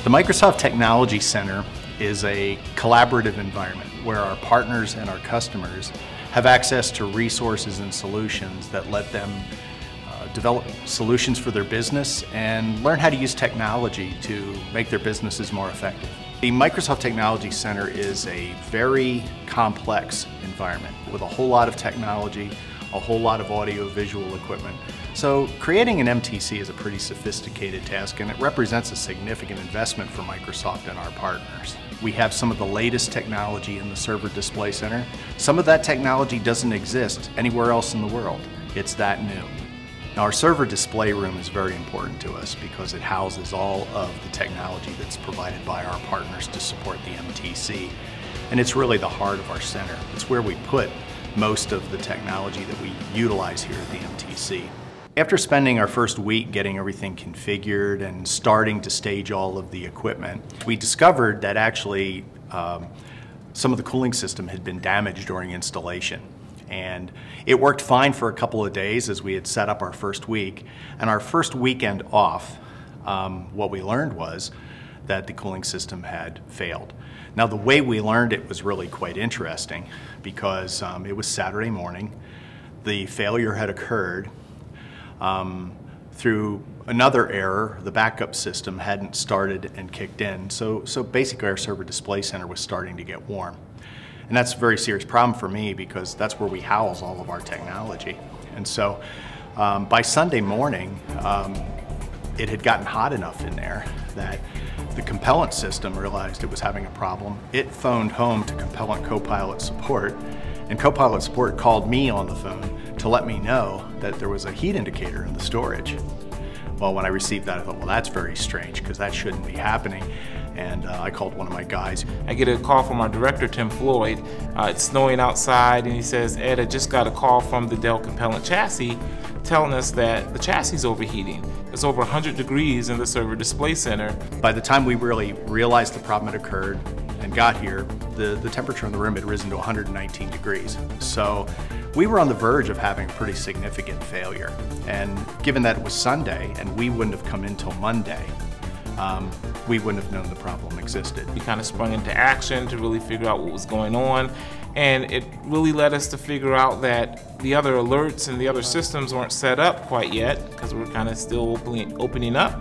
The Microsoft Technology Center is a collaborative environment where our partners and our customers have access to resources and solutions that let them develop solutions for their business and learn how to use technology to make their businesses more effective. The Microsoft Technology Center is a very complex environment with a whole lot of technology, a whole lot of audio-visual equipment. So creating an MTC is a pretty sophisticated task, and it represents a significant investment for Microsoft and our partners. We have some of the latest technology in the server display center. Some of that technology doesn't exist anywhere else in the world. It's that new. Now, our server display room is very important to us because it houses all of the technology that's provided by our partners to support the MTC. And it's really the heart of our center. It's where we put most of the technology that we utilize here at the MTC. After spending our first week getting everything configured and starting to stage all of the equipment, we discovered that actually some of the cooling system had been damaged during installation. And it worked fine for a couple of days as we had set up our first week. And our first weekend off, what we learned was that the cooling system had failed. Now, the way we learned it was really quite interesting because it was Saturday morning. The failure had occurred through another error. The backup system hadn't started and kicked in. So basically our server display center was starting to get warm. And that's a very serious problem for me because that's where we house all of our technology. And so by Sunday morning, it had gotten hot enough in there that the Compellent system realized it was having a problem. It phoned home to Compellent Copilot support, and Copilot support called me on the phone to let me know that there was a heat indicator in the storage. Well, when I received that, I thought, well, that's very strange because that shouldn't be happening. And I called one of my guys. I get a call from our director, Tim Floyd. It's snowing outside, and he says, Ed, I just got a call from the Dell Compellent chassis telling us that the chassis is overheating. It's over 100 degrees in the server display center. By the time we really realized the problem had occurred and got here, the temperature in the room had risen to 119 degrees. So we were on the verge of having a pretty significant failure. And given that it was Sunday and we wouldn't have come in till Monday, we wouldn't have known the problem existed. We kind of sprung into action to really figure out what was going on, and it really led us to figure out that the other alerts and the other systems weren't set up quite yet because we're kind of still opening up.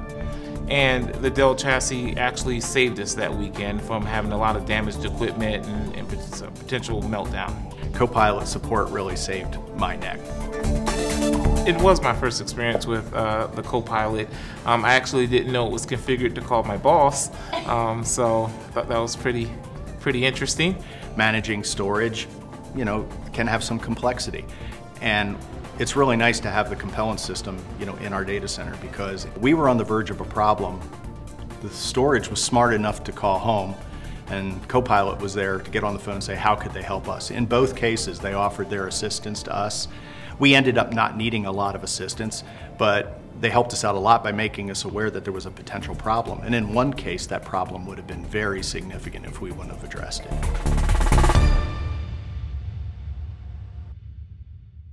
And the Dell chassis actually saved us that weekend from having a lot of damaged equipment and potential meltdown. Copilot support really saved my neck. It was my first experience with the Copilot. I actually didn't know it was configured to call my boss, so I thought that was pretty interesting. Managing storage, can have some complexity, and it's really nice to have the Compellent system, in our data center because we were on the verge of a problem. The storage was smart enough to call home, and Copilot was there to get on the phone and say, how could they help us? In both cases, they offered their assistance to us. We ended up not needing a lot of assistance, but they helped us out a lot by making us aware that there was a potential problem. And in one case, that problem would have been very significant if we wouldn't have addressed it.